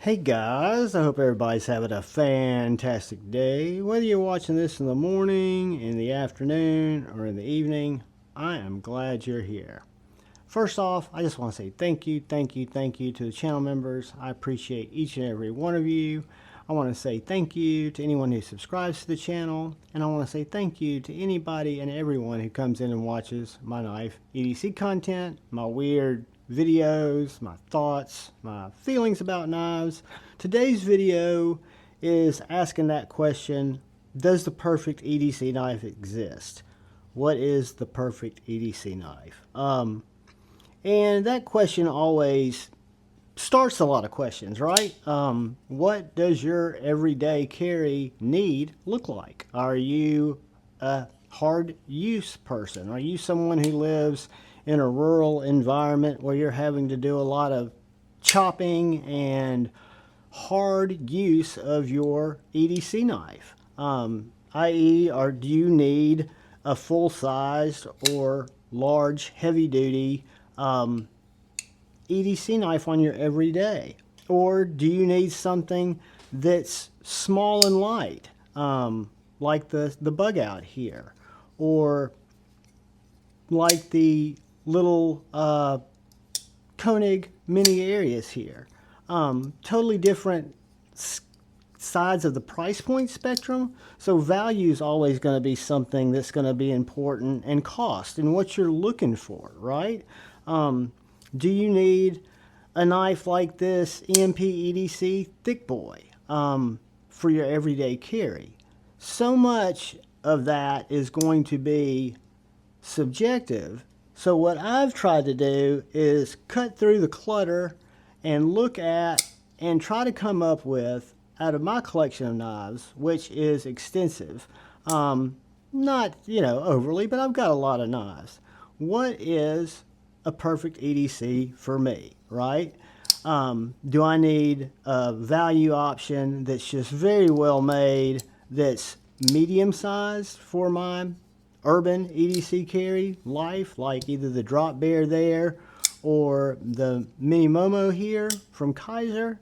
Hey guys, I hope everybody's having a fantastic day. Whether you're watching this in the morning, in the afternoon, or in the evening, I am glad you're here. First off, I just want to say thank you to the channel members. I appreciate each and every one of you. I want to say thank you to anyone who subscribes to the channel, and I want to say thank you to anybody and everyone who comes in and watches my knife EDC content, my weird videos, my thoughts, my feelings about knives. Today's video is asking that question, does the perfect EDC knife exist? What is the perfect EDC knife? And that question always starts a lot of questions, right? What does your everyday carry need look like? Are you a hard use person? Are you someone who lives in a rural environment where you're having to do a lot of chopping and hard use of your EDC knife? I.e., do you need a full-sized or large, heavy-duty EDC knife on your everyday? Or do you need something that's small and light, like the bug out here, or like the little Koenig mini Arius here? Totally different sides of the price point spectrum. So value is always going to be something that's going to be important, and cost and what you're looking for, right? Do you need a knife like this EMP EDC Thick Boy for your everyday carry? So much of that is going to be subjective. So what I've tried to do is cut through the clutter and look at and try to come up with, out of my collection of knives, which is extensive, not, overly, but I've got a lot of knives. What is a perfect EDC for me, right? Do I need a value option that's just very well made, that's medium sized for my urban EDC carry life, like either the Drop Bear there or the Mini Momo here from Kaiser?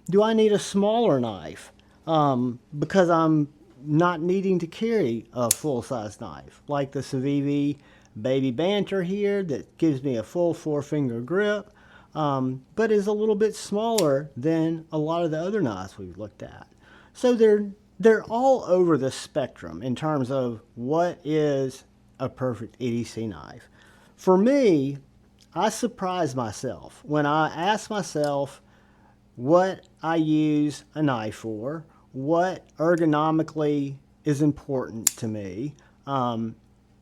Do I need a smaller knife because I'm not needing to carry a full-size knife, like the Civivi Baby Banter here that gives me a full 4-finger grip, but is a little bit smaller than a lot of the other knives we've looked at? So they're all over the spectrum in terms of what is a perfect EDC knife. For me, I surprise myself when I ask myself what I use a knife for, what ergonomically is important to me.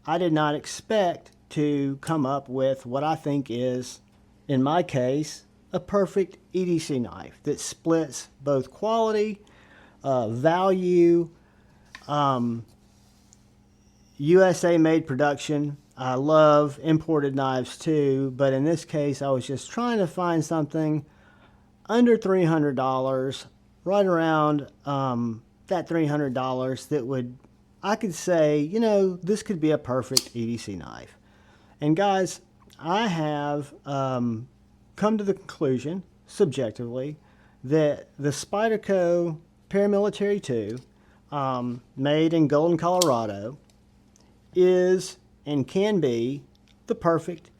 I did not expect to come up with what I think is, in my case, a perfect EDC knife that splits both quality, value, USA made production. I love imported knives too, but in this case I was just trying to find something under $300, right around that $300 that would, I could say, this could be a perfect EDC knife. And guys, I have come to the conclusion, subjectively, that the Spyderco Paramilitary 2, made in Golden, Colorado, is and can be the perfect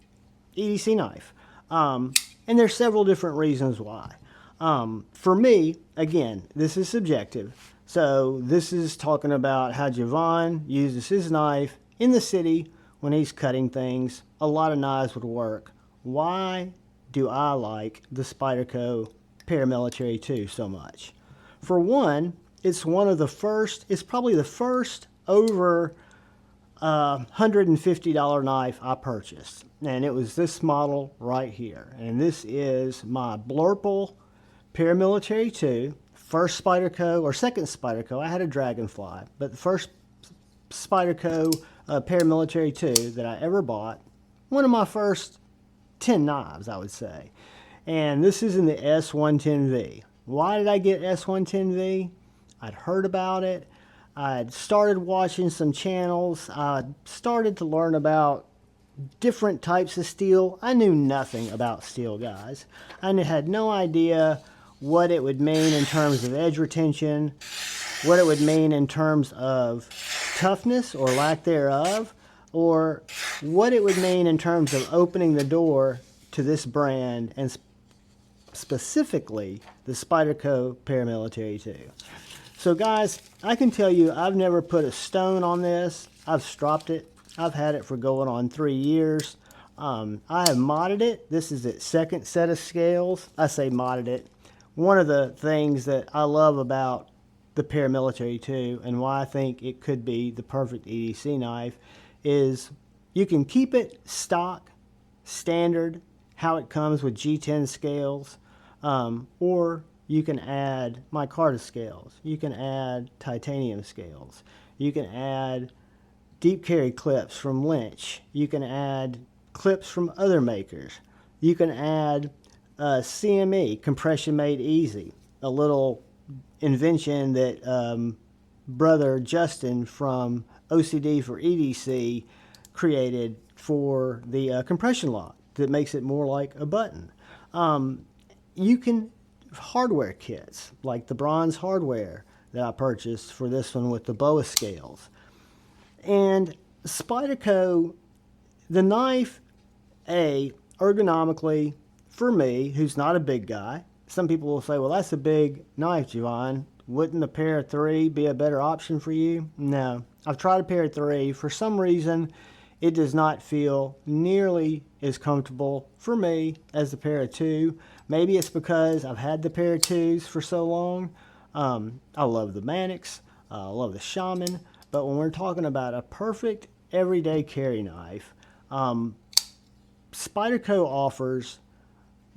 EDC knife. And there's several different reasons why. For me, again, this is subjective. So this is talking about how Javon uses his knife in the city when he's cutting things. A lot of knives would work. Why do I like the Spyderco Paramilitary 2 so much? For one, it's probably the first over $150 knife I purchased, and it was this model right here. And this is my Blurple Paramilitary 2, first Spyderco, or second Spyderco. I had a Dragonfly, but the first Spyderco Paramilitary 2 that I ever bought. One of my first 10 knives, I would say. And this is in the S110V. Why did I get S110V? I'd heard about it. I'd started watching some channels. I started to learn about different types of steel. I knew nothing about steel, guys. I had no idea what it would mean in terms of edge retention, what it would mean in terms of toughness or lack thereof, or what it would mean in terms of opening the door to this brand, and specifically the Spyderco Paramilitary 2. So guys, I can tell you I've never put a stone on this. I've stropped it. I've had it for going on 3 years. I have modded it. This is its second set of scales. I say modded it. One of the things that I love about the Paramilitary 2 and why I think it could be the perfect EDC knife is you can keep it stock, standard, how it comes with G10 scales, or you can add micarta scales. You can add titanium scales. You can add deep carry clips from Lynch. You can add clips from other makers. You can add CME, compression made easy, a little invention that brother Justin from OCD for EDC created for the compression lock that makes it more like a button. You can hardware kits like the bronze hardware that I purchased for this one with the BOA scales. And Spyderco, the knife, ergonomically, for me, who's not a big guy, some people will say, well, that's a big knife, Javon. Wouldn't a pair of 3 be a better option for you? No. I've tried a pair of 3. For some reason, it does not feel nearly as comfortable for me as the pair of 2. Maybe it's because I've had the pair of 2s for so long. I love the Mannix. I love the Shaman. But when we're talking about a perfect everyday carry knife, Spyderco offers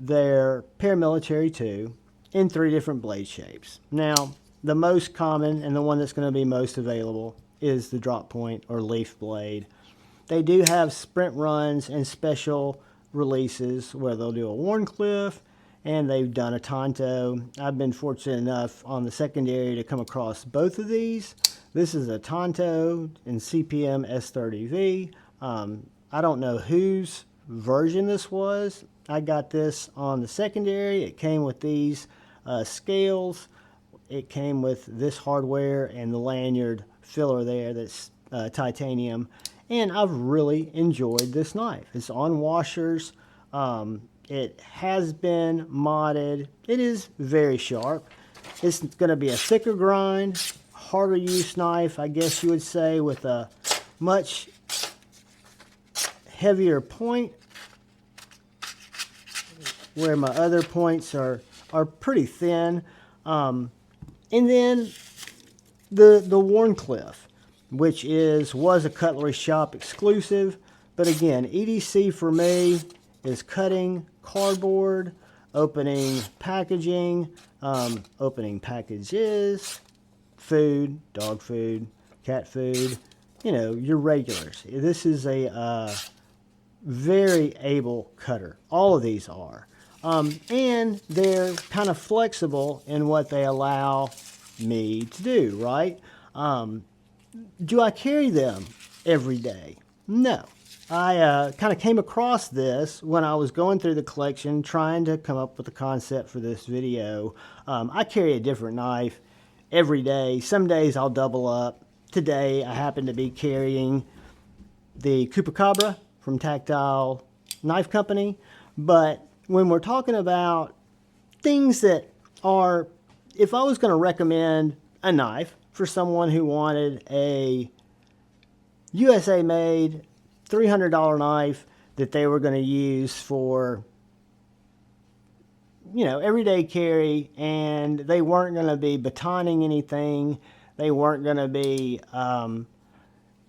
their Paramilitary 2 in 3 different blade shapes. Now, the most common and the one that's going to be most available is the drop point or leaf blade. They do have sprint runs and special releases where they'll do a Warncliffe, and they've done a Tonto. I've been fortunate enough on the secondary to come across both of these. This is a Tonto in CPM S30V. I don't know whose version this was. I got this on the secondary. It came with these scales. It came with this hardware and the lanyard filler there that's titanium. And I've really enjoyed this knife. It's on washers. It has been modded. It is very sharp. It's going to be a thicker grind, harder use knife, I guess you would say, with a much heavier point, where my other points are pretty thin. And then the Warncliffe, which was a Cutlery Shop exclusive. But again, EDC for me is cutting cardboard, opening packaging, opening packages, food, dog food, cat food, you know, your regulars. This is a very able cutter. All of these are. And they're kind of flexible in what they allow me to do, right? Do I carry them every day? No. I kind of came across this when I was going through the collection trying to come up with a concept for this video. I carry a different knife every day. Some days I'll double up. Today I happen to be carrying the Chupacabra from Tactile Knife Company. But when we're talking about things that are, if I was going to recommend a knife for someone who wanted a USA made $300 knife that they were going to use for, you know, everyday carry, and they weren't going to be batoning anything, they weren't going to be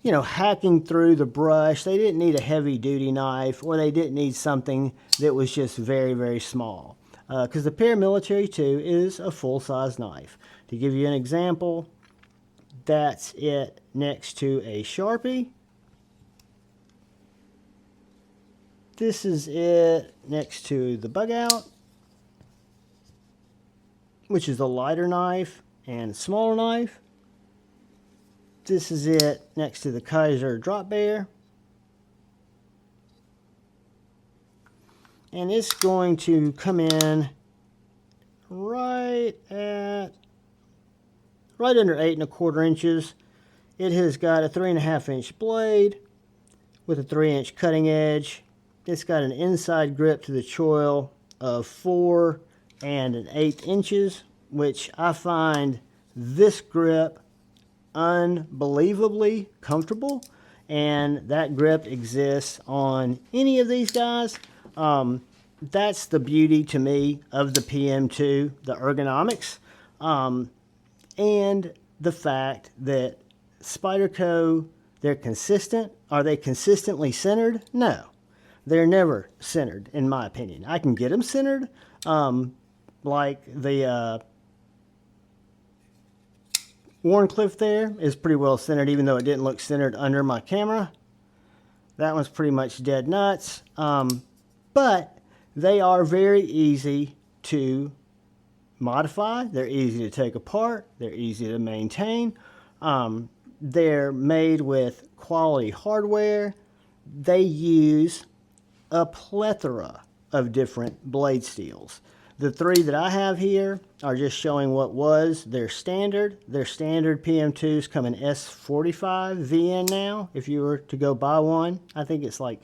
you know, hacking through the brush, they didn't need a heavy duty knife, or they didn't need something that was just very, very small, because the Paramilitary 2 is a full-size knife. To give you an example, that's it next to a Sharpie. This is it next to the Bug Out, which is a lighter knife and smaller knife. This is it next to the Kaiser Drop Bear. And it's going to come in right under 8¼ inches. It has got a 3½ inch blade with a 3-inch cutting edge. It's got an inside grip to the choil of 4 1/8 inches, which I find this grip unbelievably comfortable, and that grip exists on any of these guys. That's the beauty to me of the PM2, the ergonomics, and the fact that Spyderco, they're consistent. Are they consistently centered? No, they're never centered, in my opinion. I can get them centered, like the Warncliffe there is pretty well centered, even though it didn't look centered under my camera. That one's pretty much dead nuts. But they are very easy to modify. They're easy to take apart. They're easy to maintain. They're made with quality hardware. They use a plethora of different blade steels. The 3 that I have here are just showing what was their standard. Their standard PM2s come in S45 VN now. If you were to go buy one, I think it's like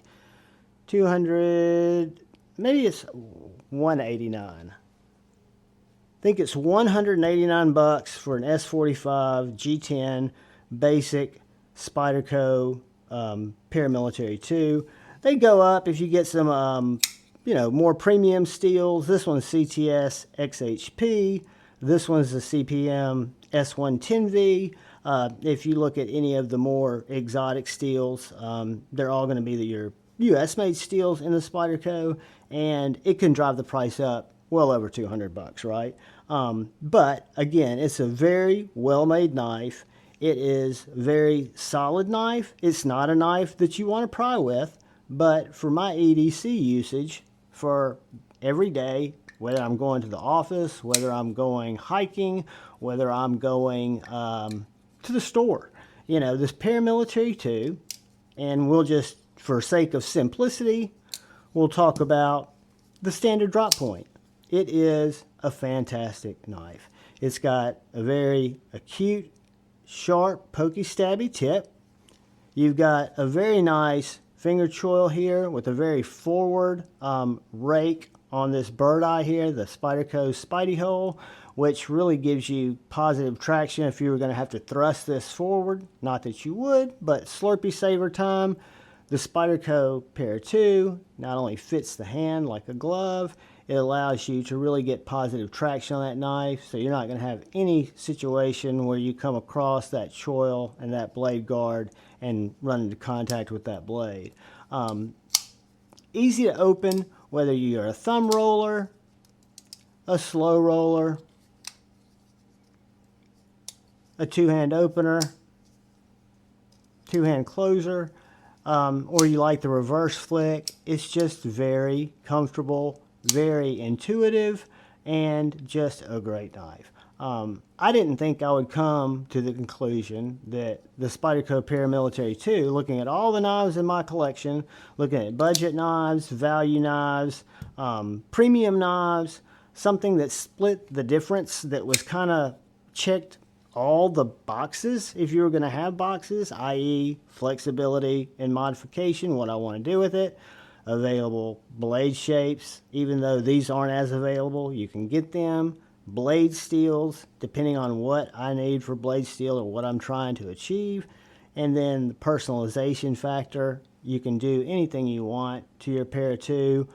200, maybe it's 189. I think it's 189 bucks for an S45 G10 basic Spyderco Paramilitary 2. They go up if you get some more premium steels. This one's CTS XHP. This one's the CPM S110V. If you look at any of the more exotic steels, they're all going to be your US-made steels in the Spyderco, and it can drive the price up well over 200 bucks, right? But again, it's a very well-made knife. It is a very solid knife. It's not a knife that you want to pry with, but for my EDC usage, for every day, whether I'm going to the office, whether I'm going hiking, whether I'm going to the store, this Paramilitary 2, and we'll just, for sake of simplicity, we'll talk about the standard drop point. It is a fantastic knife. It's got a very acute, sharp, pokey, stabby tip. You've got a very nice finger choil here with a very forward rake on this bird eye here, the Spyderco Spidey hole, which really gives you positive traction if you were going to have to thrust this forward. Not that you would, but Slurpee saver time. The Spyderco Para 2 not only fits the hand like a glove, it allows you to really get positive traction on that knife, so you're not going to have any situation where you come across that choil and that blade guard and run into contact with that blade. Easy to open, whether you're a thumb roller, a slow roller, a two-hand opener, two-hand closer, or you like the reverse flick. It's just very comfortable, very intuitive, and just a great knife. I didn't think I would come to the conclusion that the Spyderco Paramilitary 2, looking at all the knives in my collection, looking at budget knives, value knives, premium knives, something that split the difference, that was kind of checked all the boxes if you were going to have boxes, i.e. flexibility and modification, what I want to do with it, available blade shapes, even though these aren't as available, you can get them, blade steels, depending on what I need for blade steel or what I'm trying to achieve, and then the personalization factor. You can do anything you want to your Para 2.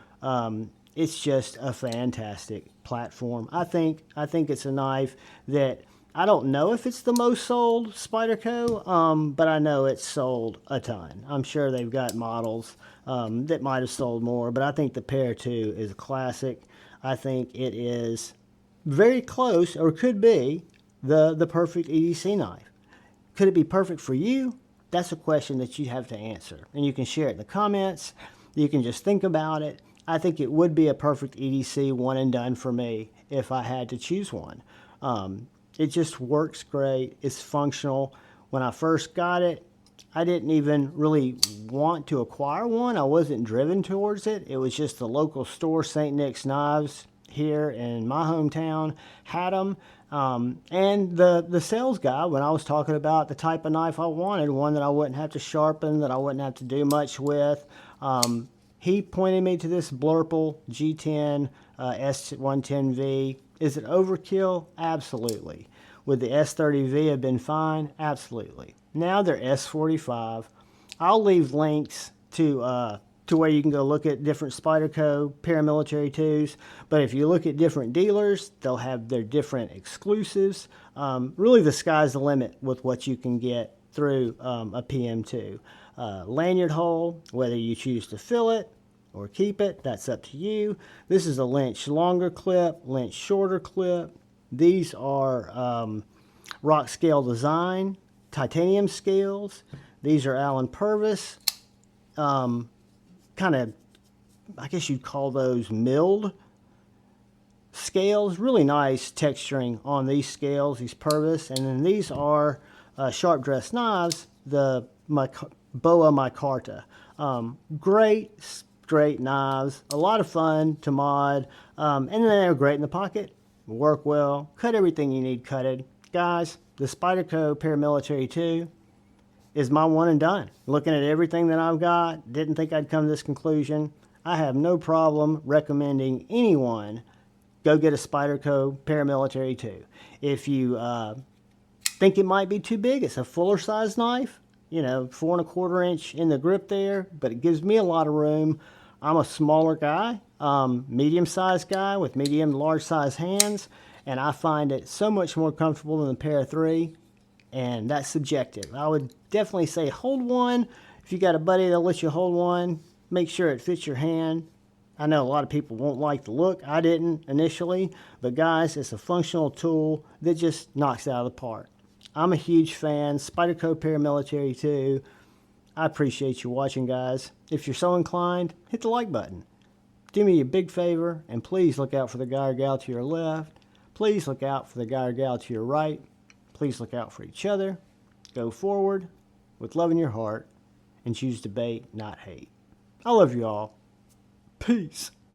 It's just a fantastic platform. I think it's a knife that, I don't know if it's the most sold Spyderco, but I know it's sold a ton. I'm sure they've got models that might have sold more, but I think the Para 2 is a classic. I think it is very close, or could be, the perfect EDC knife. Could it be perfect for you? That's a question that you have to answer. And you can share it in the comments. You can just think about it. I think it would be a perfect EDC one and done for me if I had to choose one. It just works great. It's functional. When I first got it, I didn't even really want to acquire one. I wasn't driven towards it. It was just the local store, St. Nick's Knives, here in my hometown had them. And the sales guy, when I was talking about the type of knife I wanted, one that I wouldn't have to sharpen, that I wouldn't have to do much with, he pointed me to this Blurple G10 S110V. Is it overkill? Absolutely. Would the S30V have been fine? Absolutely. Now they're S45. I'll leave links to where you can go look at different Spyderco Paramilitary 2s. But if you look at different dealers, they'll have their different exclusives. Really, the sky's the limit with what you can get through a PM2. Lanyard hole, whether you choose to fill it or keep it, that's up to you. This is a Lynch longer clip, Lynch shorter clip. These are rock scale design, titanium scales. These are Allen Purvis. Kind of, I guess you'd call those milled scales. Really nice texturing on these scales, these Purvis. And then these are sharp dress knives, the Boa Micarta. Great, straight knives, a lot of fun to mod, and then they're great in the pocket, work well, cut everything you need cutted. Guys, the Spyderco Paramilitary 2 is my one and done. Looking at everything that I've got, didn't think I'd come to this conclusion. I have no problem recommending anyone go get a Spyderco Paramilitary 2. If you think it might be too big, it's a fuller size knife, you know, 4 1/4 inch in the grip there, but it gives me a lot of room. I'm a smaller guy, medium-sized guy with medium to large size hands, and I find it so much more comfortable than the Para 3, and that's subjective. I would definitely say hold one. If you got a buddy that'll let you hold one, make sure it fits your hand. I know a lot of people won't like the look. I didn't initially, but guys, it's a functional tool that just knocks it out of the park. I'm a huge fan. Spyderco Paramilitary 2. I appreciate you watching, guys. If you're so inclined, hit the like button. Do me a big favor, and please look out for the guy or gal to your left. Please look out for the guy or gal to your right. Please look out for each other. Go forward with love in your heart and choose debate, not hate. I love you all. Peace.